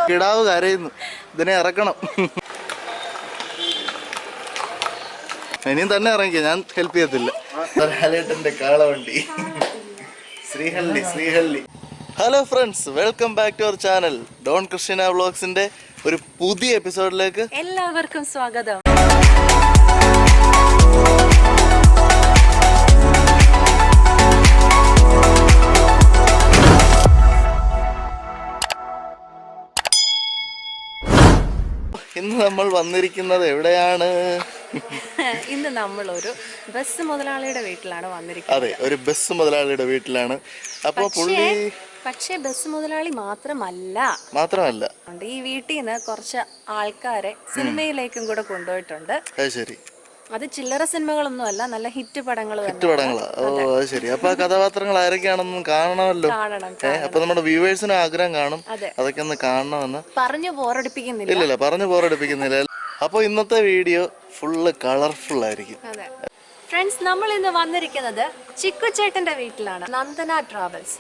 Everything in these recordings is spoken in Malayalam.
കിടാവ് കരയുന്നു, ഇതിനെ ഇറക്കണം. ഇനിയും തന്നെ ഇറങ്ങിയ, ഞാൻ ഹെൽപ്പ് ചെയ്യത്തില്ല. ലാലേട്ടന്റെ കാളവണ്ടി Srihalli. Hello friends, welcome back to our channel Don Christina വ്ലോഗ്സിന്റെ ഒരു പുതിയ എപ്പിസോഡിലേക്ക് എല്ലാവർക്കും സ്വാഗതം. ഇന്ന് നമ്മൾ വന്നിരിക്കുന്നത് എവിടെയാണ്? ഇന്ന് നമ്മളൊരു ബസ് മുതലാളിയുടെ വീട്ടിലാണ് വന്നിരിക്കുന്നത്. അതെ, ഒരു ബസ് മുതലാളിയുടെ വീട്ടിലാണ്. അപ്പൊ പക്ഷേ ബസ് മുതലാളി മാത്രമല്ല ഈ വീട്ടിൽ നിന്ന് കുറച്ച് ആൾക്കാരെ സിനിമയിലേക്കും കൂടെ കൊണ്ടുപോയിട്ടുണ്ട്. ശരി, അത് ചില്ലറ സിനിമകളൊന്നും അല്ല, നല്ല ഹിറ്റ് പടങ്ങളാ. ഓ അത് ശരി. അപ്പൊ ആ കഥാപാത്രങ്ങൾ ആരൊക്കെയാണെന്നും കാണണമല്ലോ. അപ്പൊ നമ്മുടെ വ്യൂവേഴ്സിന് ആഗ്രഹം കാണും, അതൊക്കെ ഒന്ന് കാണണമെന്ന്. പറഞ്ഞു ബോറടിപ്പിക്കുന്നില്ല. ഇല്ല, പറഞ്ഞു ബോറടിപ്പിക്കുന്നില്ല. അപ്പൊ ഇന്നത്തെ വീഡിയോ ഫുള്ള് കളർഫുൾ ആയിരിക്കും. ഫ്രണ്ട്സ്, നമ്മൾ ഇന്ന് വന്നിരിക്കുന്നത് ചിക്കു ചേട്ടന്റെ വീട്ടിലാണ്. നന്ദന ട്രാവൽസ്.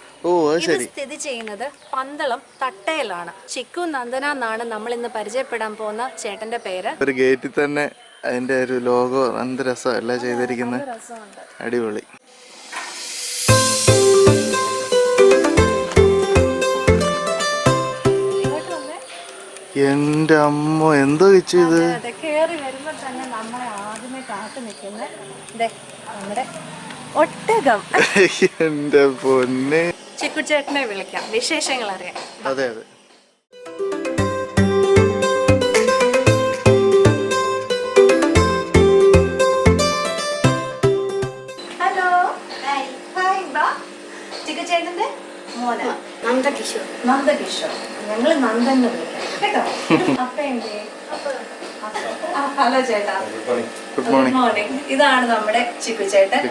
ഇത് സ്ഥിതി ചെയ്യുന്നത് പന്തളം തട്ടയിലാണ്. ചിക്കു നന്ദന എന്നാണ് നമ്മൾ ഇന്ന് പരിചയപ്പെടാൻ പോകുന്ന ചേട്ടന്റെ പേര്. ഒരു ഗേറ്റിൽ തന്നെ അതിന്റെ ഒരു ലോഗോ എന്ത് രസം എല്ലാം ചെയ്തിരിക്കുന്നത്, അടിപൊളി. എന്റെ അമ്മ, എന്തോ വെച്ചു ഇത്. കേറി വരുമ്പോ തന്നെ നമ്മളെ ആദ്യമേ കാത്തു നിൽക്കുന്ന നമ്മുടെ ഒട്ടകം. എന്റെ പൊന്നെ, ചിക്കു ചേട്ടനെ വിളിക്കാം, വിശേഷങ്ങൾ അറിയാം. അതെ. ചേട്ടന്റെ മോന നന്ദകിഷോർ. ഞങ്ങള് നന്ദൻ വിളിക്കാം കേട്ടോ. ഹലോ ചേട്ടാ, ഗുഡ് മോർണിംഗ്. ഇതാണ് നമ്മുടെ ചിക്കു ചേട്ടൻ.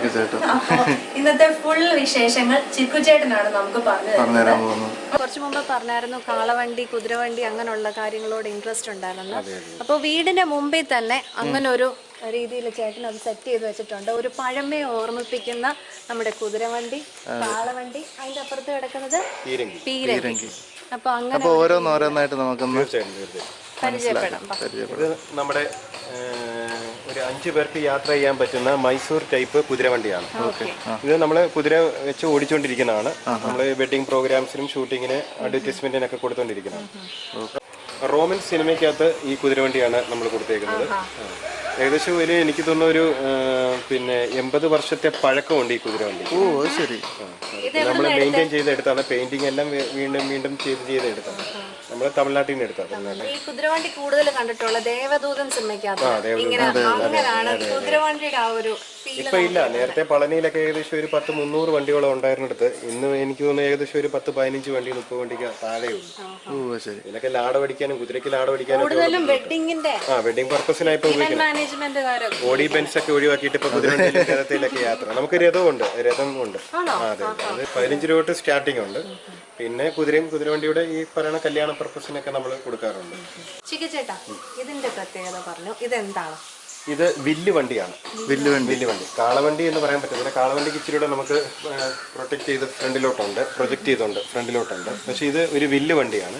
അപ്പൊ ഇന്നത്തെ ഫുൾ വിശേഷങ്ങൾ ചിക്കു ചേട്ടനാണ് നമുക്ക് പറഞ്ഞു തരുന്നത്. കുറച്ചു മുമ്പ് പറഞ്ഞായിരുന്നു കാളവണ്ടി, കുതിരവണ്ടി അങ്ങനെയുള്ള കാര്യങ്ങളോട് ഇൻട്രസ്റ്റ് ഉണ്ടായിരുന്നു. അപ്പൊ വീടിന്റെ മുമ്പിൽ തന്നെ അങ്ങനെ ഒരു രീതിയിൽ ചേട്ടൻ അത് സെറ്റ് ചെയ്ത് വെച്ചിട്ടുണ്ട്. ഒരു പഴമയെ ഓർമ്മിപ്പിക്കുന്ന നമ്മുടെ കുതിരവണ്ടി, കാളവണ്ടി, അതിന്റെ അപ്പുറത്ത് കിടക്കുന്നത് പീരങ്കി. അപ്പൊ അങ്ങനെ ഓരോന്നോരോന്നായിട്ട് നമുക്കൊന്ന് പരിചയപ്പെടാം. ഇത് നമ്മുടെ ഒരു 5 പേർക്ക് യാത്ര ചെയ്യാൻ പറ്റുന്ന മൈസൂർ ടൈപ്പ് കുതിരവണ്ടിയാണ്. ഇത് നമ്മൾ കുതിര വെച്ച് ഓടിച്ചുകൊണ്ടിരിക്കുന്നതാണ്. നമ്മൾ വെഡിങ് പ്രോഗ്രാംസിനും ഷൂട്ടിങ്ങിന് അഡ്വർടൈസ്മെന്റിനൊക്കെ കൊടുത്തോണ്ടിരിക്കുന്നതാണ്. റോമൻ സിനിമയ്ക്കകത്ത് ഈ കുതിരവണ്ടിയാണ് നമ്മൾ കൊടുത്തേക്കുന്നത്. ഏകദേശം എനിക്ക് തോന്നുന്ന ഒരു 80 വർഷത്തെ പഴക്കമുണ്ട് ഈ കുതിരവണ്ടി. നമ്മൾ മെയിൻറ്റെയിൻ ചെയ്തെടുത്താണ്. പെയിന്റിംഗ് എല്ലാം വീണ്ടും ചെയ്തെടുത്താണ്. നമ്മൾ തമിഴ്നാട്ടിൽ നിന്ന് എടുത്തത്. ഈ കുതിരവണ്ടി കൂടുതൽ കണ്ടിട്ടുള്ള ദേവദൂതൻ സിനിമയ്ക്കകത്ത് കുതിരവണ്ടിയുടെ ആ ഒരു ഇപ്പൊ ഇല്ല. നേരത്തെ പളനിയിലൊക്കെ ഏകദേശം ഒരു 10-300 വണ്ടിയോളം ഉണ്ടായിരുന്നിടത്ത് ഇന്ന് എനിക്ക് തോന്നുന്നു ഏകദേശം ഒരു 10-15 വണ്ടി 30 വണ്ടിക്ക് താഴെയുള്ളൂ. ഇതിനൊക്കെ ലാടപടിക്കാനും കുതിരയ്ക്ക് ലാടപടിക്കാനും വെഡിങ് പർപ്പസിനായിപ്പോ ഉപയോഗിക്കണം. ഓടി ബെൻസ് ഒക്കെ ഒഴിവാക്കിയിട്ട് ഇപ്പൊ കുതിരവണ്ടിയിലും രഥത്തിലൊക്കെ യാത്ര. നമുക്ക് രഥം ഉണ്ട്. അതെ, അത് 15 രൂപ തൊട്ട് സ്റ്റാർട്ടിംഗ് ഉണ്ട്. പിന്നെ കുതിരവണ്ടിയുടെ ഈ പറയുന്ന കല്യാണ പർപ്പസിനൊക്കെ നമ്മൾ കൊടുക്കാറുണ്ട്. ചേട്ടാ, ഇതിന്റെ പ്രത്യേകത പറഞ്ഞു, ഇതെന്താണ്? ഇത് വില്ല് വണ്ടിയാണ്. വില്ല് വണ്ടി. കാളവണ്ടി എന്ന് പറയാൻ പറ്റില്ല. കാളവണ്ടിക്ക് ഇച്ചിരി നമുക്ക് പ്രൊജക്ട് ചെയ്തുണ്ട് ഫ്രണ്ടിലോട്ടുണ്ട്. പക്ഷെ ഇത് ഒരു വില്ല് വണ്ടിയാണ്.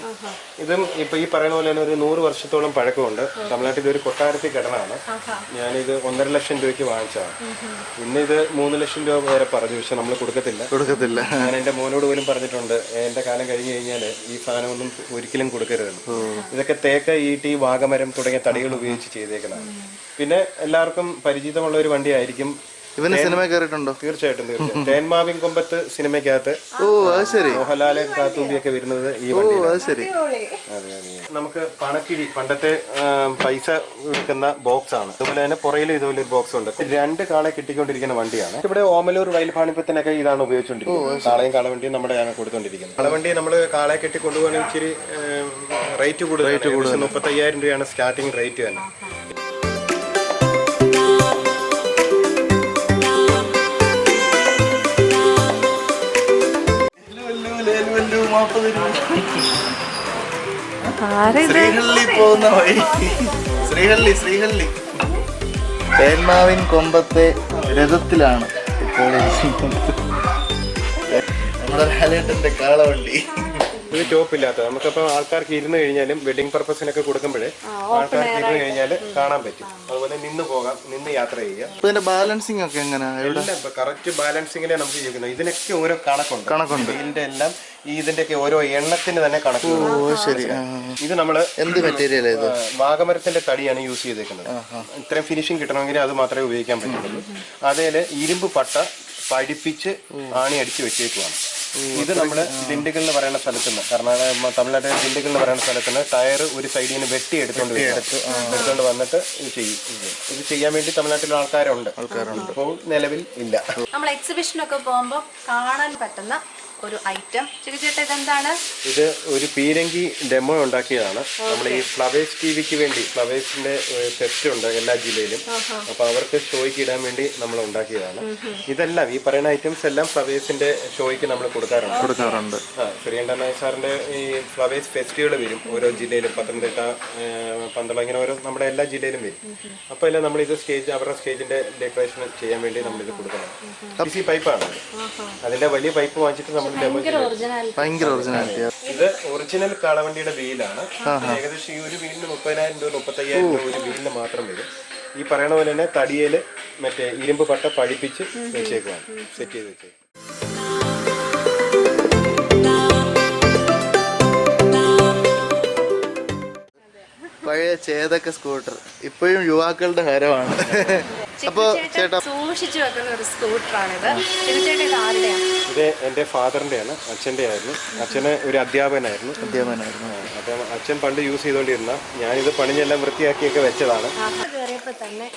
ഇതും ഇപ്പൊ ഈ പറയുന്ന പോലെ തന്നെ ഒരു 100 വർഷത്തോളം പഴക്കമുണ്ട്. തമിഴ്നാട്ടിൽ ഒരു കൊട്ടാരത്തിൽ കിടനാണ്. ഞാനിത് 1.5 ലക്ഷം രൂപയ്ക്ക് വാങ്ങിച്ചതാണ്. ഇന്ന് ഇത് 3 ലക്ഷം രൂപ വരെ പറഞ്ഞു. പക്ഷെ നമ്മൾ കൊടുക്കത്തില്ല. ഞാൻ എന്റെ മോനോട് പോലും പറഞ്ഞിട്ടുണ്ട്, എന്റെ കാലം കഴിഞ്ഞു കഴിഞ്ഞാൽ ഈ സാധനമൊന്നും ഒരിക്കലും കൊടുക്കരുതെന്ന്. ഇതൊക്കെ തേക്ക്, ഈട്ടി, വാഗമരം തുടങ്ങിയ തടികൾ ഉപയോഗിച്ച് ചെയ്തേക്കുന്നതാണ്. പിന്നെ എല്ലാവർക്കും പരിചിതമുള്ള ഒരു വണ്ടിയായിരിക്കും. ഇവന് സിനിമ കയറിയിട്ടുണ്ടോ? തീർച്ചയായിട്ടും. തേന്മാവിൻ കൊമ്പത്ത് സിനിമയ്ക്കകത്ത് മോഹൻലാലെ കാത്തുമ്പിയൊക്കെ വരുന്നത് ഈ വണ്ടി. നമുക്ക് പണക്കിഴി, പണ്ടത്തെ പൈസ എടുക്കുന്ന ബോക്സ് ആണ്. അതുപോലെ തന്നെ പുറയിലും ഇതുപോലെ ഒരു ബോക്സ് ഉണ്ട്. 2 കാളെ കിട്ടിക്കൊണ്ടിരിക്കുന്ന വണ്ടിയാണ്. ഇവിടെ ഓമലൂർ വയൽപാണിപ്പത്തിനൊക്കെ ഇതാണ് ഉപയോഗിച്ചുകൊണ്ടിരിക്കുന്നത്. കാളയും കാളവണ്ടിയും നമ്മുടെ കൊടുത്തോണ്ടിരിക്കുന്നത്. കാളവണ്ടി നമ്മൾ കാളയെ കെട്ടി കൊണ്ടുപോകണമെങ്കിൽ ഇച്ചിരി റേറ്റ് കൂടുതൽ. 35,000 രൂപയാണ് സ്റ്റാർട്ടിംഗ് റേറ്റ് തന്നെ. ശ്രീഹള്ളി തേന്മാവിൻ കൊമ്പത്തെ രഥത്തിലാണ് ഇപ്പോൾ. ലാലേട്ടന്റെ കാളവണ്ടി. ഇത് ടോപ്പ് ഇല്ലാത്ത നമുക്കപ്പോൾ ആൾക്കാർക്ക് ഇരുന്ന് കഴിഞ്ഞാലും വെഡിങ് പർപ്പസിനൊക്കെ കൊടുക്കുമ്പോഴേ ആൾക്കാർക്ക് ഇരുന്ന് കഴിഞ്ഞാൽ കാണാൻ പറ്റും. അതുപോലെ നിന്ന് പോകാം, നിന്ന് യാത്ര ചെയ്യാം. ഇതിന്റെ ബാലൻസിങ് ഒക്കെ എങ്ങനെയാ? കറക്റ്റ് ബാലൻസിങ്ങിനെ നമുക്ക് ചെയ്യുന്നത്. ഇതിനൊക്കെ ഓരോ കണക്കുണ്ട്. ഇതിന്റെ എല്ലാം ഇതിന്റെയൊക്കെ ഓരോ എണ്ണത്തിന് തന്നെ കണക്കുണ്ട്. ശരി. ഇത് നമ്മള് എന്ത് മെറ്റീരിയൽ? വാഗമരത്തിന്റെ തടിയാണ് യൂസ് ചെയ്തേക്കുന്നത്. ഇത്രയും ഫിനിഷിങ് കിട്ടണമെങ്കിൽ അത് മാത്രമേ ഉപയോഗിക്കാൻ പറ്റുള്ളൂ. അതിൽ ഇരുമ്പ് പട്ട പഠിപ്പിച്ച് ആണി അടിച്ച് വെച്ചേക്കുവാണ്. ഇത് നമ്മള് ദിണ്ടുകൾ എന്ന് പറയുന്ന സ്ഥലത്ത് നിന്ന്, കർണാടക തമിഴ്നാട്ടിലെ ദിണ്ടുകൾ എന്ന് പറയുന്ന സ്ഥലത്ത് നിന്ന് ടയർ ഒരു സൈഡിൽ നിന്ന് വെട്ടി എടുത്തോണ്ട് വന്നിട്ട് ഇത് ചെയ്യും. ഇത് ചെയ്യാൻ വേണ്ടി തമിഴ്നാട്ടിലെ ആൾക്കാരുണ്ട്. ഇപ്പോൾ നിലവിൽ ഇല്ല. നമ്മൾ എക്സിബിഷനൊക്കെ പോകുമ്പോൾ കാണാൻ പറ്റുന്ന ഒരു ഐറ്റം. ചേട്ടാ ഇതെന്താണ്? ഇത് ഒരു പീരങ്കി ഡെമോ ഉണ്ടാക്കിയതാണ്. നമ്മൾ ഈ ഫ്ലവേഴ്സ് ടിവിക്ക് വേണ്ടി, ഫ്ലവേഴ്സിന്റെ ഫെസ്റ്റ് ഉണ്ട് എല്ലാ ജില്ലയിലും. അപ്പൊ അവർക്ക് ഷോയ്ക്ക് ഇടാൻ വേണ്ടി നമ്മൾ ഉണ്ടാക്കിയതാണ്. ഇതെല്ലാം ഈ പറയുന്ന ഐറ്റംസ് എല്ലാം ഫ്ലവേഴ്സിന്റെ ഷോയ്ക്ക് നമ്മൾ കൊടുക്കാറുണ്ട്. ശ്രീകണ്ഠൻ സാറിന്റെ ഈ ഫ്ലവേഴ്സ് ഫെസ്റ്റുകൾ വരും ഓരോ ജില്ലയിലും. പത്തനംതിട്ട, പന്തളം, ഇങ്ങനെ ഓരോ നമ്മുടെ എല്ലാ ജില്ലയിലും വരും. അപ്പൊ എല്ലാം നമ്മൾ ഇത് അവരുടെ സ്റ്റേജിന്റെ ഡെക്കറേഷൻ ചെയ്യാൻ വേണ്ടി നമ്മൾ ഇത് കൊടുക്കണം. PC പൈപ്പാണ്. അതിന്റെ വലിയ പൈപ്പ് വാങ്ങിച്ചിട്ട് നമ്മൾ ഭയങ്കര ഒറിജിനാലിറ്റി. ഇത് ഒറിജിനൽ കാളവണ്ടിയുടെ വീലാണ്. ഏകദേശം ഈ ഒരു വീലിന് 30,000 രൂപ 35,000 രൂപ ഒരു വീലിന് മാത്രം വരും. ഈ പറയണ പോലെ തന്നെ തടിയേല് മറ്റേ ഇരുമ്പ് പട്ട പഠിപ്പിച്ച് വെച്ചേക്കുവാണ്, സെറ്റ് ചെയ്ത് വെച്ചേക്കും. പഴയ ചേതക സ്കൂട്ടർ ഇപ്പോഴും യുവാക്കളുടെ ഹരമാണ്. അപ്പൊ ചേട്ടാ സൂക്ഷിച്ചു വെക്കുന്ന ഒരു സ്കൂട്ടറാണിത്. ഇത് ആരുടെയാണ്? ഇത് എന്റെ ഫാദറിന്റെയാണ്, അച്ഛന്റെ ആയിരുന്നു. അച്ഛന് ഒരു അധ്യാപകനായിരുന്നു. അപ്പം അച്ഛൻ പണ്ട് യൂസ് ചെയ്തോണ്ടിരുന്ന, ഞാനിത് പണിഞ്ഞെല്ലാം വൃത്തിയാക്കിയൊക്കെ വെച്ചതാണ്. കയറിയപ്പോ തന്നെ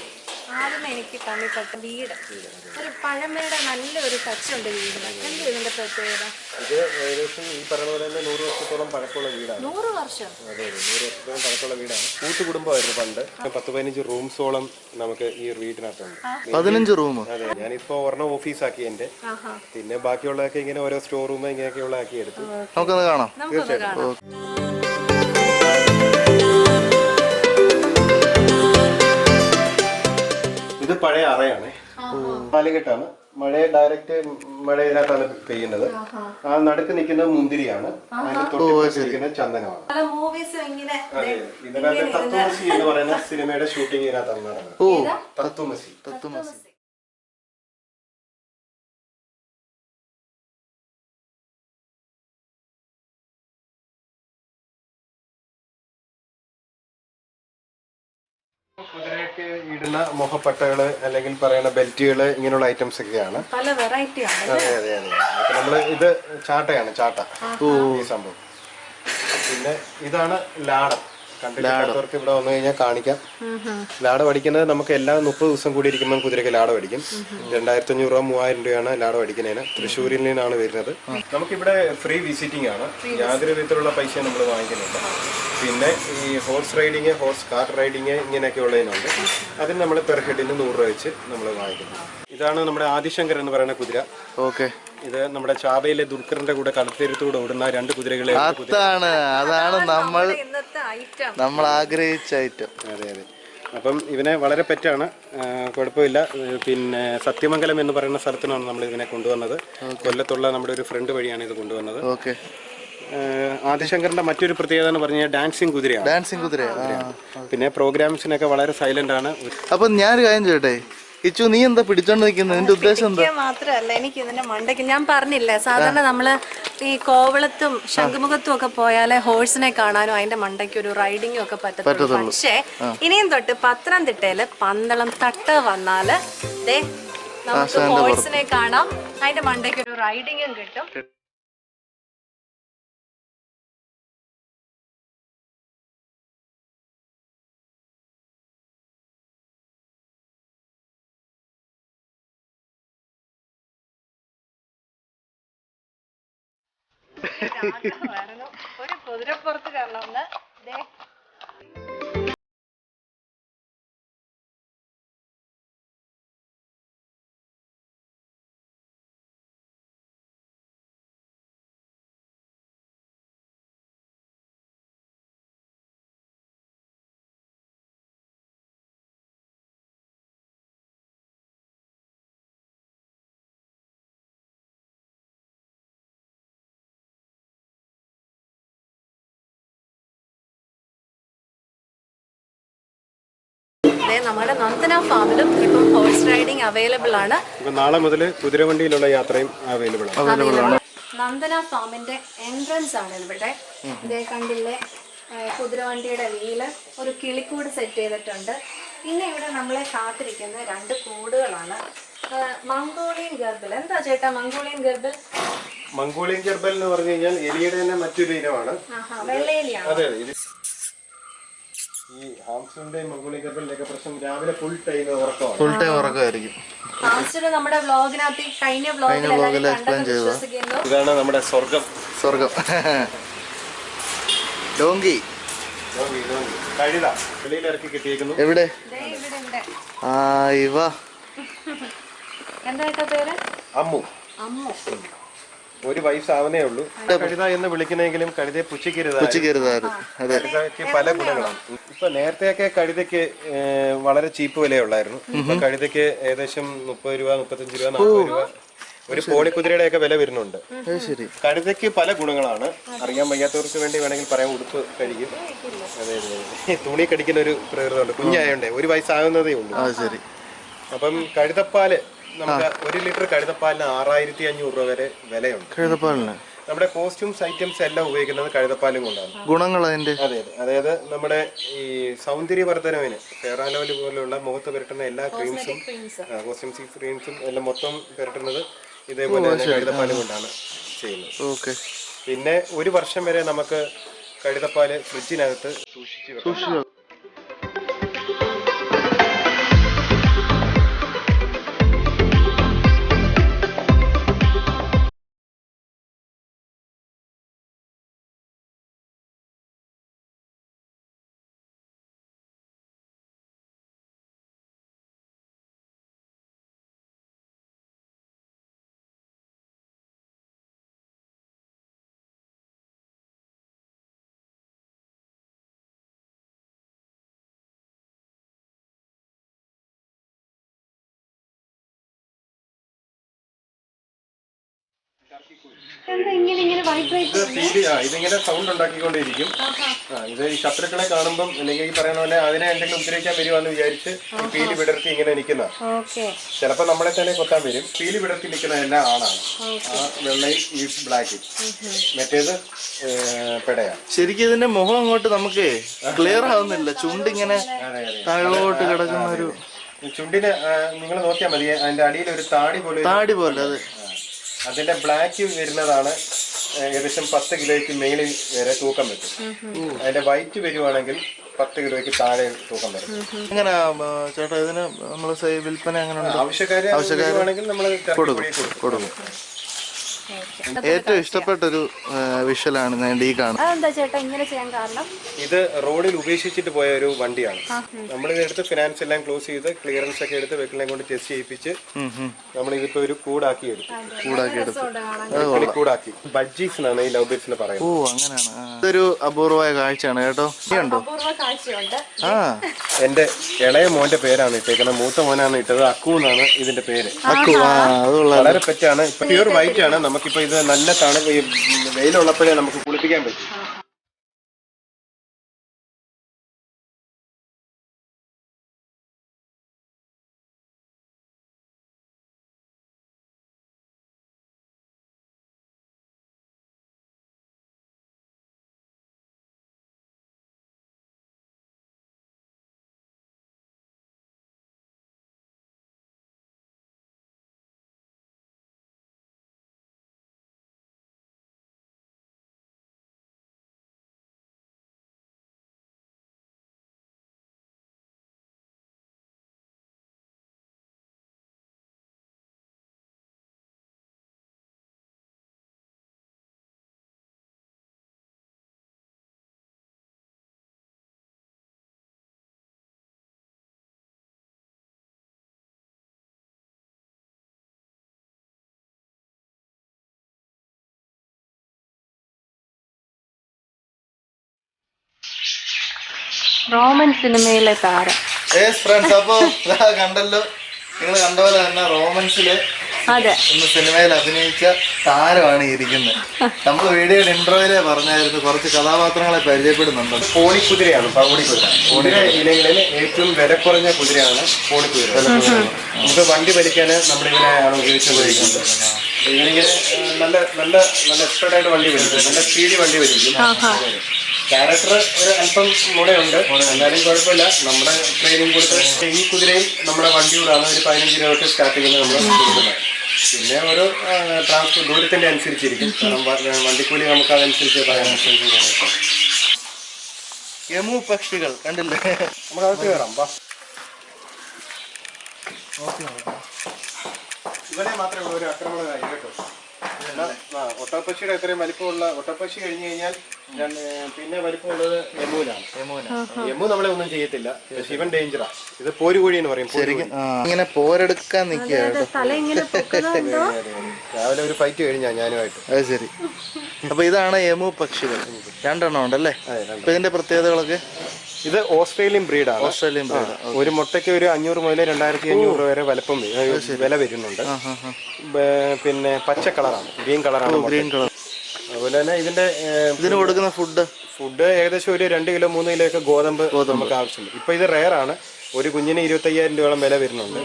ആദ്യം എനിക്ക് കണ്ണിപ്പെട്ട വീട്, ഒരു പഴമയുടെ നല്ലൊരു ടച്ചുണ്ട് വീടിന്. എന്ത് ഇതിന്റെ പ്രത്യേകത? ഇത് ഏകദേശം ഈ പറഞ്ഞ പോലെ തന്നെ 100 വർഷത്തോളം പഴക്കമുള്ള വീടാണ്. 100 വർഷം? അതെ, 100 വർഷത്തോളം പഴക്കമുള്ള വീടാണ്. കൂട്ടുകുടുംബമായിരുന്നു പണ്ട്. 10-15 റൂംസോളം നമുക്ക് ഈ വീടിനകത്തുണ്ട്. 15 റൂം? അതെ, ഞാനിപ്പോ ഒരെണ്ണം ഓഫീസാക്കി എന്റെ. പിന്നെ ബാക്കിയുള്ളതൊക്കെ ഇങ്ങനെ ഓരോ സ്റ്റോർ റൂം ഇങ്ങനെയൊക്കെയുള്ള ആക്കി എടുത്തു. നമുക്കൊന്ന് കാണാം. തീർച്ചയായിട്ടും. ഇത് പഴയ അറയാണ്, പാലുകെട്ടാണ്. മഴ ഇതിനകത്താണ് പെയ്യുന്നത്. ആ നടുക്ക് നിൽക്കുന്നത് മുന്തിരിയാണ്, അതിന് തൊട്ട് നിൽക്കുന്നത് ചന്ദനമാണ്. ഇതിനകത്ത് തത്വമസി എന്ന് പറയുന്ന സിനിമയുടെ ഷൂട്ടിംഗ് ഇതിനകത്താണ് നടന്നത്. തത്വമസി. കുതിരയ്ക്ക് ഇടുന്ന മുഖപ്പട്ടകള് അല്ലെങ്കിൽ പറയുന്ന ബെൽറ്റുകള്, ഇങ്ങനെയുള്ള ഐറ്റംസ് ഒക്കെയാണ്. പല വെറൈറ്റിയാണ്. അതെ അതെ അതെ. നമ്മള് ഇത് ചാട്ടയാണ്, ചാട്ട ഈ സംഭവം. പിന്നെ ഇതാണ് ലാടം. കണ്ടില്ലാത്തവർക്ക് ഇവിടെ വന്നു കഴിഞ്ഞാൽ കാണിക്കാം. ലാട പഠിക്കുന്നത് നമുക്ക് എല്ലാ 30 ദിവസം കൂടി ഇരിക്കുമ്പോൾ കുതിരയ്ക്ക് ലാട പഠിക്കും. 2,500 രൂപ 3,000 രൂപയാണ് ലാട പഠിക്കുന്നതിന്. തൃശ്ശൂരിൽ നിന്നാണ് വരുന്നത്. നമുക്കിവിടെ ഫ്രീ വിസിറ്റിംഗ് ആണ്, യാതൊരു വിധത്തിലുള്ള പൈസ നമ്മൾ വാങ്ങിക്കുന്നില്ല. പിന്നെ ഈ horse riding, horse car riding ഇങ്ങനെയൊക്കെ ഉള്ളതിനുണ്ട്. അതിന് നമ്മൾ പെർ ഹെഡിന് 100 രൂപ വെച്ച് നമ്മൾ വാങ്ങിക്കുന്നു. ഇതാണ് നമ്മുടെ ആദിശങ്കർ എന്ന് പറയുന്ന കുതിര. ഓക്കെ. ഇത് നമ്മുടെ ചാബയിലെ ദുൽഖറിന്റെ കൂടെ കടത്തേരത്തൂടെ ഓടുന്ന 2 കുതിരകളെ. അതാണ് നമ്മൾ ആഗ്രഹിച്ച ഐറ്റം. അതെ അതെ. അപ്പം ഇവനെ വളരെ പെറ്റാണ്, കുഴപ്പമില്ല. പിന്നെ സത്യമംഗലം എന്ന് പറയുന്ന സ്ഥലത്തിനാണ് നമ്മൾ ഇതിനെ കൊണ്ടുവന്നത്. കൊല്ലത്തുള്ള നമ്മുടെ ഒരു ഫ്രണ്ട് വഴിയാണ് ഇത് കൊണ്ടുവന്നത്. ഓക്കെ. ആദിശങ്കറിന്റെ മറ്റൊരു പ്രത്യേകത എന്ന് പറഞ്ഞാൽ ഡാൻസിങ് കുതിരയാണ്. പിന്നെ പ്രോഗ്രാംസിനൊക്കെ വളരെ സൈലന്റ് ആണ്. അപ്പൊ ഞാനൊരു കാര്യം ചോട്ടെ, കിച്ചു, നീ എന്താ പിടിച്ചോണ്ട് നിൽക്കുന്നത്? നിന്റെ ഉദ്ദേശം എന്താ? മാത്രല്ല, എനിക്ക് ഇതിന്റെ മണ്ടയ്ക്ക്, ഞാൻ പറഞ്ഞില്ലേ, സാധാരണ നമ്മള് ഈ കോവളത്തും ശംഖുമുഖത്തും ഒക്കെ പോയാലേ ഹോഴ്സിനെ കാണാനും അതിന്റെ മണ്ടയ്ക്ക് ഒരു റൈഡിങ്ങും ഒക്കെ പറ്റത്തുള്ളൂ. പക്ഷേ ഇനിയും തൊട്ട് പത്തനംതിട്ടയില് പന്തളം തട്ട് വന്നാല് നമുക്ക് ഹോഴ്സിനെ കാണാം, അതിന്റെ മണ്ടയ്ക്ക് ഒരു റൈഡിങ്ങും കിട്ടും. ഒരു കുതിരപ്പുറത്ത് കാണണമെന്ന് അതെ, നമ്മുടെ നന്ദന ഫാമിലും ഇപ്പം ഹോഴ്സ് റൈഡിംഗ് അവൈലബിൾ ആണ്. നാളെ മുതൽ കുതിരവണ്ടിയിലുള്ള യാത്രയും അവൈലബിൾ ആണ്. നന്ദന ഫാമിന്റെ എൻട്രൻസ് ആണ് ഇവിടെ. ഇതേ കണ്ടില്ലേ, കുതിരവണ്ടിയുടെ വീല്, ഒരു കിളിക്കൂട് സെറ്റ് ചെയ്തിട്ടുണ്ട്. പിന്നെ ഇവിടെ നമ്മളെ കാത്തിരിക്കുന്ന 2 കൂടുകളാണ്. മംഗോളിയൻ ഗർബിൾ. എന്താ ചേട്ടാ മംഗോളിയൻ ഗർബിൾ? മംഗോളിയൻ ഗർബിൾ എന്ന് പറഞ്ഞു കഴിഞ്ഞാൽ എലിയുടെ തന്നെ മറ്റൊരു ഇനമാണ്. വെള്ളേലിയാണ്. അതെ, ഈ ഹാംസ്റ്ററിന്റെയും മംഗോളിയൻ ഗർബിളിന്റെയൊക്കെ പ്രശ്നം രാവിലെ ഫുൾ ടൈം ഉറക്കമായിരിക്കും. ഹാംസ്റ്റർ നമ്മുടെ വ്ലോഗിനകത്ത് കഴിഞ്ഞ വ്ലോഗിൽ എക്സ്പ്ലെയിൻ ചെയ്തു. ഇതാണ് നമ്മുടെ സ്വർഗം. ഡോങ്കി കഴുത വെളിയിൽ ഇറക്കി കിട്ടിയേക്കുന്നു. എവിടെ? എന്താ പേര്? അമ്മു. ഒരു വയസ്സാവുന്നേ ഉള്ളൂ. കഴുത എന്ന് വിളിക്കുന്നെങ്കിലും കഴുതയെ പുച്ഛിക്കരുതായിരുന്നു. കഴുതയ്ക്ക് പല ഗുണങ്ങളാണ്. ഇപ്പൊ നേരത്തെയൊക്കെ കഴുതയ്ക്ക് വളരെ ചീപ്പ് വിലയുള്ളായിരുന്നു. ഇപ്പൊ കഴുതയ്ക്ക് ഏകദേശം 30 രൂപ, 35 രൂപ, 40 രൂപ ഒരു പോളിക്കുതിരയുടെ ഒക്കെ വില വരുന്നുണ്ട്. കഴുതയ്ക്ക് പല ഗുണങ്ങളാണ്. അറിയാൻ വയ്യാത്തവർക്ക് വേണ്ടി വേണമെങ്കിൽ പറയാം. ഉടുപ്പ് കഴിക്കും. അതെ, തുണി കടിക്കുന്ന ഒരു പ്രകൃതമുണ്ട്. കുഞ്ഞായോണ്ടേ 1 വയസ്സാകുന്നതേ ഉള്ളൂ. അപ്പം കഴുതപ്പാല് നമുക്ക് 1 ലിറ്റർ കഴുതപ്പാലിന് 6500 രൂപ വരെ വിലയുണ്ട്. കഴുതപ്പാലിന് നമ്മുടെ കോസ്റ്റ്യൂംസ് ഐറ്റംസ് എല്ലാം ഉപയോഗിക്കുന്നത് കഴുതപ്പാലും കൊണ്ടാണ്. ഗുണങ്ങൾ അതിന്റെ അതായത് നമ്മുടെ ഈ സൗന്ദര്യവർദ്ധനവിന് ഫെയർ ആൻഡ് ലവ്ലി പോലുള്ള മുഖത്ത് പുരട്ടുന്ന എല്ലാ ക്രീംസും കോസ്റ്റ്യൂംസ് ക്രീംസും എല്ലാം മൊത്തം പുരട്ടുന്നത് ഇതേപോലെ തന്നെ കഴുതപ്പാലും കൊണ്ടാണ് ചെയ്യുന്നത്. പിന്നെ 1 വർഷം വരെ നമുക്ക് കഴുതപ്പാല് ഫ്രിഡ്ജിനകത്ത് സൂക്ഷിച്ച്. ഇതിങ്ങനെ സൗണ്ട് ഉണ്ടാക്കിക്കൊണ്ടിരിക്കും. ഇത് ഈ ശത്രുക്കളെ കാണുമ്പം അല്ലെങ്കിൽ ഈ പറയുന്ന പോലെ അതിനെ എന്തെങ്കിലും ഉപദ്രവിക്കാൻ വരുവാന്ന് വിചാരിച്ച് ഈ പീലി വിടർത്തി ഇങ്ങനെ നിൽക്കുന്ന. ചിലപ്പോ നമ്മളെ തന്നെ കൊത്താൻ വരും. പീലി വിടർത്തി നിൽക്കുന്ന എല്ലാം ആണാണ്. വെള്ളയും ഈ ബ്ലാക്കും. മറ്റേത് പെടയാണ്. ശരിക്കും ഇതിന്റെ മുഖം അങ്ങോട്ട് നമുക്ക് ക്ലിയർ ആവുന്നില്ല. ചുണ്ടിങ്ങനെ താഴോട്ട് കിടക്കുന്ന ഒരു ചുണ്ടിന് നിങ്ങൾ നോക്കിയാൽ മതി. അതിന്റെ അടിയിൽ ഒരു താടി പോലെ അത് അതിന്റെ ബ്ലാക്ക് വരുന്നതാണ്. ഏകദേശം 10 കിലോയ്ക്ക് മേളിൽ വരെ തൂക്കം വെക്കും. അതിന്റെ വൈറ്റ് വരുവാണെങ്കിൽ 10 കിലോയ്ക്ക് താഴെ തൂക്കം വരും. എങ്ങനെയാ ചേട്ടാ ഇതിന് നമ്മള് വിൽപ്പന എങ്ങനെ? ആവശ്യക്കാരാണെങ്കിൽ നമ്മൾ കൊടുക്കും. ഏറ്റവും ഇഷ്ടപ്പെട്ടൊരു വിഷ്വലാണ് ഈ കാണുന്നത്. ഇത് റോഡിൽ ഉപേക്ഷിച്ചിട്ട് പോയ ഒരു വണ്ടിയാണ്. നമ്മളിത് എടുത്ത് ഫിനാൻസ് എല്ലാം ക്ലോസ് ചെയ്ത് ക്ലിയറൻസ് ഒക്കെ എടുത്ത് വെക്കിനെ കൊണ്ട് ടെസ്റ്റ് ചെയ്യിപ്പിച്ച് നമ്മളിതിപ്പോ ഒരു കൂടാക്കി ബഡ്ജീസ് എന്നാണ് ഈ ലവ് ബേർഡ്സിന് പറയുന്നത്. ഓ അങ്ങനെയാണ്. ഇതൊരു അപൂർവമായ കാഴ്ചയാണ് കേട്ടോ. എന്റെ ഇളയ മോന്റെ പേരാണ് ഇട്ടേക്കുന്നത്. മൂത്ത മോനാണ് ഇട്ടത്. അക്കു എന്നാണ് ഇതിന്റെ പേര്. വളരെ പെറ്റാണ്. പ്യൂർ വൈറ്റ് ആണ്. നമുക്കിപ്പോ ഇത് നല്ല തണുപ്പ് വെയിലുള്ളപ്പോഴേ നമുക്ക് കുളിപ്പിക്കാൻ പറ്റും. റോമൻ സിനിമയിലെ താരം. അപ്പൊ കണ്ടല്ലോ, നിങ്ങൾ കണ്ട പോലെ തന്നെ റോമൻസില് ഇന്ന് സിനിമയിൽ അഭിനയിച്ച താരമാണ് ഇരിക്കുന്നത്. നമ്മൾ വീഡിയോയുടെ ഇൻട്രോയിലെ പറഞ്ഞായിരുന്നു കുറച്ച് കഥാപാത്രങ്ങളെ പരിചയപ്പെടുന്നുണ്ട്. പോളിക്കുതിരയാണ്. കുതിര ഇനങ്ങളിൽ ഏറ്റവും വില കുറഞ്ഞ കുതിരയാണ് പോളിക്കുതിര. നമുക്ക് വണ്ടി വലിക്കാൻ നമ്മളിങ്ങനെയാണ് ഉപയോഗിച്ചുകൊണ്ടിരിക്കുന്നത്. ഇവനിങ്ങനെ നല്ല നല്ല നല്ല എക്സ്പേർട്ടായിട്ട് വണ്ടി വലിക്കും, നല്ല സ്പീഡിൽ വണ്ടി വലിക്കും. ക്യാരക്ടർ ഒരു അല്പം മുടയുണ്ട്, എന്നാലും കുഴപ്പമില്ല. നമ്മുടെ ട്രെയിനിങ് കൊടുത്ത് ഈ കുതിരയും നമ്മുടെ വണ്ടിയോടാണ് ഒരു 15 രൂപ സ്റ്റാർട്ടിങ്ങിൽ നമ്മൾ കൊടുക്കുന്നത്. പിന്നെ ഓരോ ട്രാൻസ്പോർട്ട് ദൂരത്തിന്റെ അനുസരിച്ചിരിക്കും. കാരണം വണ്ടിക്കൂലി നമുക്ക് അതനുസരിച്ച് പറയാൻ പറ്റും. യമു പക്ഷികൾ കണ്ടില്ലേ? നമുക്ക് അകത്ത് കയറാം. ഇവനെ മാത്രമേ ഉള്ളൂ ഒരു ആക്രമണകാരി കേട്ടോ. ഒട്ടപ്പക്ഷിയുടെ എത്രയും വലിപ്പമുള്ള ഒട്ടപ്പക്ഷി കഴിഞ്ഞു കഴിഞ്ഞാൽ പിന്നെ വലിപ്പമുള്ളത് യമൂനാണ്. യമു നമ്മളെ ഒന്നും ചെയ്യത്തില്ല. ശിവൻ ഡേഞ്ചറാ. ഇത് പോരുകോഴി എന്ന് പറയും. ഇങ്ങനെ പോരെടുക്കാൻ നിൽക്കുകയാണ്. രാവിലെ ഒരു ഫൈറ്റ് കഴിഞ്ഞാ ഞാനുമായിട്ട്. അത് ശരി. അപ്പൊ ഇതാണ് യമു പക്ഷികൾ. 2 എണ്ണം ഉണ്ടല്ലേ? അപ്പൊ ഇതിന്റെ പ്രത്യേകതകളൊക്കെ? ഇത് ഓസ്ട്രേലിയൻ ബ്രീഡാണ്. Australian breed. ഒരു മുട്ടയ്ക്ക് ഒരു 500 മുതൽ 2500 രൂപ വരെ വില വരുന്നുണ്ട്. പിന്നെ പച്ച കളറാണ്, ഗ്രീൻ കളറാണ്. Green colour. അതുപോലെ തന്നെ ഇതിന് കൊടുക്കുന്ന ഫുഡ് ഏകദേശം ഒരു 2 കിലോ 3 കിലോ ഒക്കെ ഗോതമ്പ് നമുക്ക് ആവശ്യമുണ്ട്. ഇപ്പൊ ഇത് റെയറാണ്. ഒരു കുഞ്ഞിന് 25,000 രൂപയോളം വില വരുന്നുണ്ട്.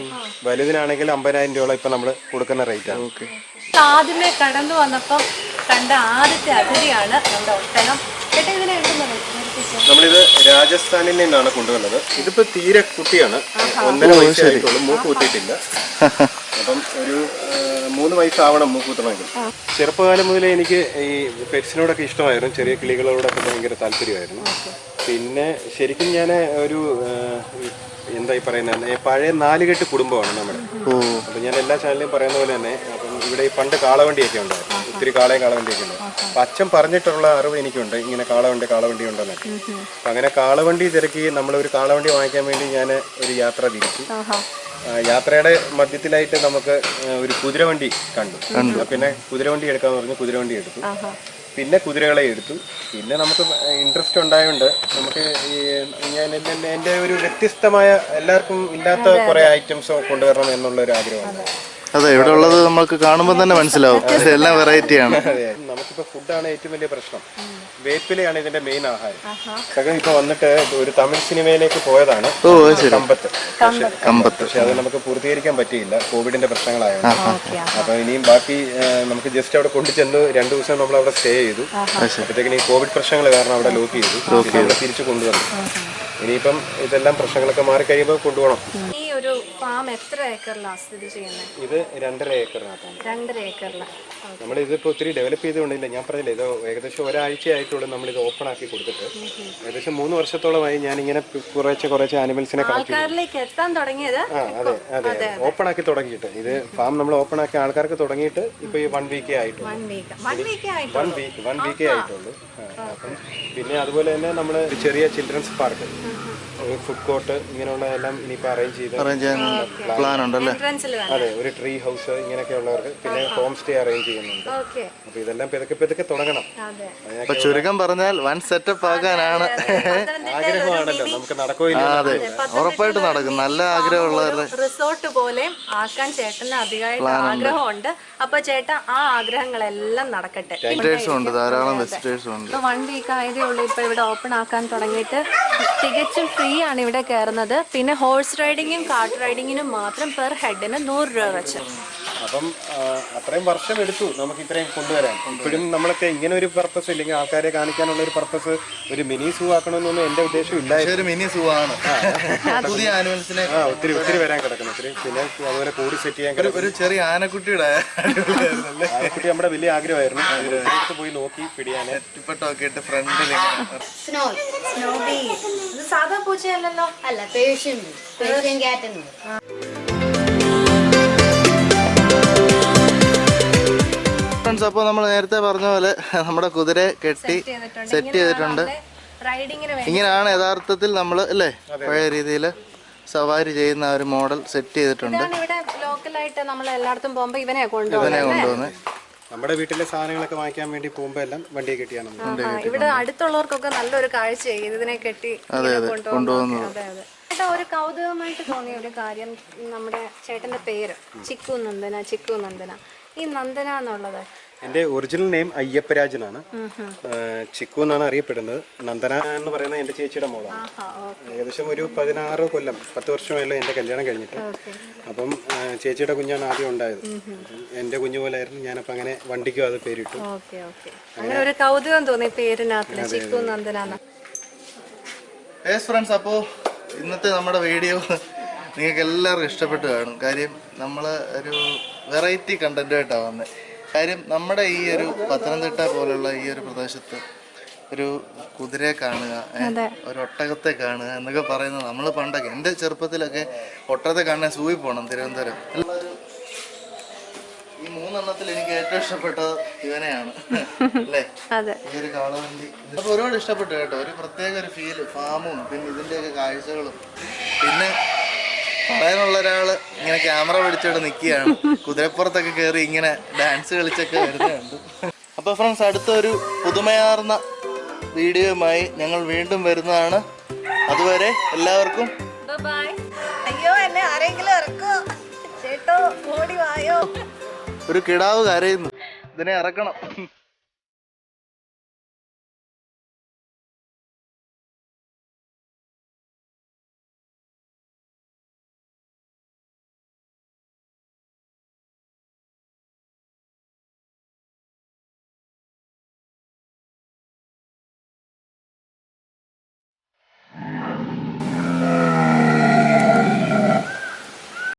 വലുതിനാണെങ്കിൽ 50,000 രൂപ ഇപ്പൊ നമ്മൾ കൊടുക്കുന്ന റേറ്റ് ആണ്. ആദ്യമേ കടന്നു വന്നപ്പോ കണ്ട ആദ്യത്തെ അതിഥിയാണ് നമ്മുടെ ഒട്ടകം. നമ്മളിത് രാജസ്ഥാനിൽ നിന്നാണ് കൊണ്ടുവന്നത്. ഇതിപ്പോ തീരെ കുട്ടിയാണ്, 1.5 വയസ്സായിട്ടുള്ളൂ. മൂക്ക് കുത്തിയിട്ടില്ല. അപ്പം ഒരു 3 വയസ്സാവണം മൂക്ക് കുത്തണമെങ്കിൽ. ചെറുപ്പകാലം മുതലേ എനിക്ക് ഈ പെറ്റ്സിനോടൊക്കെ ഇഷ്ടമായിരുന്നു. ചെറിയ കിളികളോടൊക്കെ ഭയങ്കര താല്പര്യമായിരുന്നു. പിന്നെ ശരിക്കും ഞാൻ ഒരു എന്തായി പറയുന്നത്, പഴയ 4 കെട്ട് കുടുംബമാണ് നമ്മുടെ. അപ്പൊ ഞാൻ എല്ലാ ചാനലിലും പറയുന്ന പോലെ തന്നെ അപ്പം ഇവിടെ ഈ പണ്ട് കാളവണ്ടിയൊക്കെ ഉണ്ടായിരുന്നു. ഒത്തിരി കാളവണ്ടിയൊക്കെ ഉണ്ട്. അപ്പൊ അച്ഛൻ പറഞ്ഞിട്ടുള്ള അറിവ് എനിക്കുണ്ട്, ഇങ്ങനെ കാളവണ്ടി ഉണ്ടെന്നൊക്കെ. അപ്പൊ അങ്ങനെ കാളവണ്ടി തിരക്കി നമ്മളൊരു കാളവണ്ടി വാങ്ങിക്കാൻ വേണ്ടി ഞാൻ ഒരു യാത്ര തിരിച്ചു. യാത്രയുടെ മധ്യത്തിലായിട്ട് നമുക്ക് ഒരു കുതിരവണ്ടി കണ്ടു. പിന്നെ കുതിരവണ്ടി എടുക്കാന്ന് പറഞ്ഞു, കുതിരവണ്ടി എടുത്തു. പിന്നെ കുതിരകളെ എടുത്തു. പിന്നെ നമുക്ക് ഇൻട്രസ്റ്റ് ഉണ്ടായതുകൊണ്ട് നമുക്ക് എൻ്റെ ഒരു വ്യത്യസ്തമായ എല്ലാവർക്കും ഇല്ലാത്ത കുറെ ഐറ്റംസ് കൊണ്ടുവരണം എന്നുള്ള ഒരു ആഗ്രഹമുണ്ട്. അതെ, ഇവിടെ ഉള്ളത് നമുക്ക് കാണുമ്പോൾ തന്നെ മനസ്സിലാവും, എല്ലാം വെറൈറ്റിയാണ്. നമുക്കിപ്പോ ഫുഡാണ് ഏറ്റവും വലിയ പ്രശ്നം. വേപ്പിലയാണ് ഇതിന്റെ മെയിൻ ആഹാരം. സകൻ ഇപ്പൊ വന്നിട്ട് ഒരു തമിഴ് സിനിമയിലേക്ക് പോയതാണ്, കമ്പത്ത്. പക്ഷെ അത് നമുക്ക് പൂർത്തീകരിക്കാൻ പറ്റിയില്ല, കോവിഡിന്റെ പ്രശ്നങ്ങളായതുകൊണ്ട്. അപ്പൊ ഇനിയും ബാക്കി നമുക്ക് ജസ്റ്റ് അവിടെ കൊണ്ടുചെന്ന് 2 ദിവസം നമ്മൾ അവിടെ സ്റ്റേ ചെയ്തു. അപ്പോഴത്തേക്കിന് ഈ കോവിഡ് പ്രശ്നങ്ങൾ കാരണം അവിടെ ലോക്ക് ചെയ്തു. തിരിച്ചു കൊണ്ടുവന്നു. ഇനിയിപ്പം ഇതെല്ലാം പ്രശ്നങ്ങളൊക്കെ മാറി കഴിയുമ്പോൾ കൊണ്ടുപോകണം. ഈ ഒരു ഫാം എത്ര ഏക്കറിലാണ് സ്ഥിതി ചെയ്യുന്നത്? ഇത് 2.5 ഏക്കറിനകത്താണ്. 2.5 ഏക്കറിലാണ്. നമ്മൾ ഇതിപ്പോ ഒത്തിരി ഡെവലപ്പ് ചെയ്തുകൊണ്ടില്ല. ഞാൻ പറഞ്ഞില്ല, ഇത് ഏകദേശം ഒരാഴ്ചയായിട്ടുള്ളൂ നമ്മൾ ഇത് ഓപ്പൺ ആക്കി കൊടുത്തിട്ട്. ഏകദേശം 3 വർഷത്തോളമായി ഞാൻ ഇങ്ങനെ കുറച്ച് ആനിമൽസിനെ ആൾക്കാരിലേക്ക് എത്താൻ തുടങ്ങിയത്. അതെ, ഓപ്പൺ ആക്കി തുടങ്ങിയിട്ട്. ഇത് ഫാം നമ്മൾ ഓപ്പൺ ആക്കി ആൾക്കാർക്ക് തുടങ്ങിയിട്ട് ഇപ്പൊ ഈ 1 വീക്കേ ആയിട്ടുള്ളൂ. 1 വീക്കേ ആയിട്ടുള്ളൂ. അപ്പം പിന്നെ അതുപോലെ തന്നെ നമ്മൾ ചെറിയ ചിൽഡ്രൻസ് പാർക്ക്, ഫുഡ് കോർട്ട്, ഇങ്ങനെയുള്ള എല്ലാം ഇനിയിപ്പോൾ അറേഞ്ച് ചെയ്യാൻ പ്ലാൻ ഉണ്ടല്ലേ? അതെ, ഒരു ട്രീ ഹൗസ് ഇങ്ങനെയൊക്കെ ഉള്ളവർക്ക്, പിന്നെ ഹോം സ്റ്റേ അറേഞ്ച് ചെയ്യുന്നുണ്ട്. അപ്പൊ ഇതെല്ലാം പെതുക്കെ തുടങ്ങണം. അപ്പൊ ചുരുക്കം പറഞ്ഞാൽ വൻ സെറ്റപ്പ് ആക്കാനാണ് ആഗ്രഹമാണല്ലോ. നമുക്ക് നടക്കുകയില്ല. അതെ, ഉറപ്പായിട്ട് നടക്കും. നല്ല ആഗ്രഹമുള്ളവരുടെ റിസോർട്ട് പോലെ ആക്കാൻ ചേട്ടന് അധികമായിട്ട് ആഗ്രഹമുണ്ട്. അപ്പൊ ചേട്ടാ ആ ആഗ്രഹങ്ങളെല്ലാം നടക്കട്ടെ. ധാരാളം വിസിറ്റേഴ്സും ഉണ്ട്. 1 വീക്ക് ആയതേ ഉള്ളൂ ഇപ്പൊ ഇവിടെ ഓപ്പൺ ആക്കാൻ തുടങ്ങിയിട്ട്. തികച്ചും ഫ്രീ ആണ് ഇവിടെ കയറുന്നത്. പിന്നെ ഹോഴ്സ് റൈഡിങ്ങും കാർട്ട് റൈഡിങ്ങിനും മാത്രം പെർ ഹെഡിന് 100 രൂപ വെച്ച്. അപ്പം അത്രയും വർഷം എടുത്തു നമുക്ക് ഇത്രയും കൊണ്ടുവരാൻ. ഇപ്പോഴും നമ്മളൊക്കെ ഇങ്ങനെ ഒരു പർപ്പസ്, ഇല്ലെങ്കിൽ ആൾക്കാരെ കാണിക്കാനുള്ള ഒരു പർപ്പസ്, ഒരു മിനി സൂ ആക്കണമെന്നൊന്നും എന്റെ ഉദ്ദേശം ഇല്ലായിരുന്നു. ഒരു മിനി സൂ ആണ്. പുതിയ ആനിമൽസിനെ ഒത്തിരി വരാൻ കിടക്കുന്നു. പിന്നെ അതുപോലെ കൂടി സെറ്റ് ചെയ്യാൻ ഒരു ചെറിയ ആനക്കുട്ടിയുടെ ആനക്കുട്ടി നമ്മുടെ വലിയ ആഗ്രഹമായിരുന്നു. പോയി നോക്കി പിടിയാനെ ഒക്കെ ഇട്ട് ഫ്രണ്ടിൽ. സാധാ പൂച്ചയല്ലല്ലോ? അല്ല, പേർഷ്യൻ ക്യാറ്റ്. അപ്പോൾ നമ്മൾ നേരത്തെ പറഞ്ഞ പോലെ നമ്മുടെ കുതിരയെ കെട്ടി സെറ്റ് ചെയ്തിട്ടുണ്ട്. ഇങ്ങനെയാണ് യഥാർത്ഥത്തിൽ നമ്മൾ അല്ലേ പഴയ രീതിയിൽ സവാരി ചെയ്യുന്ന ഒരു മോഡൽ സെറ്റ് ചെയ്തിട്ടുണ്ട്. ലോക്കലായിട്ട് നമ്മൾ എല്ലായിടത്തും പോകുമ്പോ ഇവനെ കൊണ്ടുവന്ന് നമ്മുടെ വീട്ടിലെ സാധനങ്ങളൊക്കെ വാങ്ങിക്കാൻ വേണ്ടി പോകുമ്പോ എല്ലാം വണ്ടിയെ കെട്ടിയാണ്. ഇവിടെ അടുത്തുള്ളവർക്കൊക്കെ നല്ലൊരു കാഴ്ച ഇതിനെ കെട്ടി കൊണ്ടുപോകുന്നത്. ചേട്ടാ ഒരു കൗതുകമായിട്ട് തോന്നിയ ഒരു കാര്യം, നമ്മുടെ ചേട്ടന്റെ പേര് ചിക്കു നന്ദന. ഈ നന്ദന എന്നുള്ളത് എൻ്റെ ഒറിജിനൽ നെയിം അയ്യപ്പരാജനാണ്. ചിക്കു എന്നാണ് അറിയപ്പെടുന്നത്. നന്ദന എന്ന് പറയുന്നത് എൻ്റെ ചേച്ചിയുടെ മോളാണ്. ഏകദേശം ഒരു 16 കൊല്ലം 10 വർഷമായല്ലോ എൻ്റെ കല്യാണം കഴിഞ്ഞിട്ട്. അപ്പം ചേച്ചിയുടെ കുഞ്ഞാണ് ആദ്യം ഉണ്ടായത്. എൻ്റെ കുഞ്ഞു പോലായിരുന്നു. ഞാനപ്പോൾ അങ്ങനെ വണ്ടിക്കും അത് പേരിട്ടു. അങ്ങനെ ഒരു കൗതുകം തോന്നി പേരിനകത്ത് ചിക്കു നന്ദന. ഫ്രണ്ട്സ്, അപ്പോൾ ഇന്നത്തെ നമ്മുടെ വീഡിയോ നിങ്ങൾക്ക് എല്ലാവർക്കും ഇഷ്ടപ്പെട്ട് കാണും. കാര്യം നമ്മൾ ഒരു വെറൈറ്റി കണ്ടന്റുമായിട്ടാണ് വന്നത്. കാര്യം നമ്മുടെ ഈ ഒരു പത്തനംതിട്ട പോലുള്ള ഈ ഒരു പ്രദേശത്ത് ഒരു കുതിരയെ കാണുക, ഒരു ഒട്ടകത്തെ കാണുക എന്നൊക്കെ പറയുന്നത് നമ്മൾ പണ്ടൊക്കെ എൻ്റെ ചെറുപ്പത്തിലൊക്കെ ഒട്ടകത്തെ കാണാൻ സൂയി പോകണം തിരുവനന്തപുരം. ഈ 3 എണ്ണത്തിൽ എനിക്ക് ഏറ്റവും ഇഷ്ടപ്പെട്ടത് ഇവനെയാണ് അല്ലേ, ഈ ഒരു കാളവണ്ടി. അപ്പൊ ഒരുപാട് ഇഷ്ടപ്പെട്ടു കേട്ടോ. ഒരു പ്രത്യേക ഒരു ഫീല്, ഫാമും പിന്നെ ഇതിന്റെയൊക്കെ കാഴ്ചകളും. പിന്നെ പറയാനുള്ള ഒരാള് ഇങ്ങനെ ക്യാമറ പിടിച്ചോണ്ട് നിൽക്കുകയാണ്, കുതിരപ്പുറത്തൊക്കെ കയറി ഇങ്ങനെ ഡാൻസ് കളിച്ചൊക്കെ വരുന്നുണ്ട്. അപ്പൊ ഫ്രണ്ട്സ്, അടുത്തൊരു പുതുമയാർന്ന വീഡിയോയുമായി ഞങ്ങൾ വീണ്ടും വരുന്നതാണ്. അതുവരെ എല്ലാവർക്കും ബൈ. അയ്യോ, എന്നെ ആരെങ്കിലും ഇറക്കോ ചേട്ടോ, ഓടി വായോ. ഒരു കിടാവ് കരയുന്നു, ഇതിനെ ഇറക്കണം.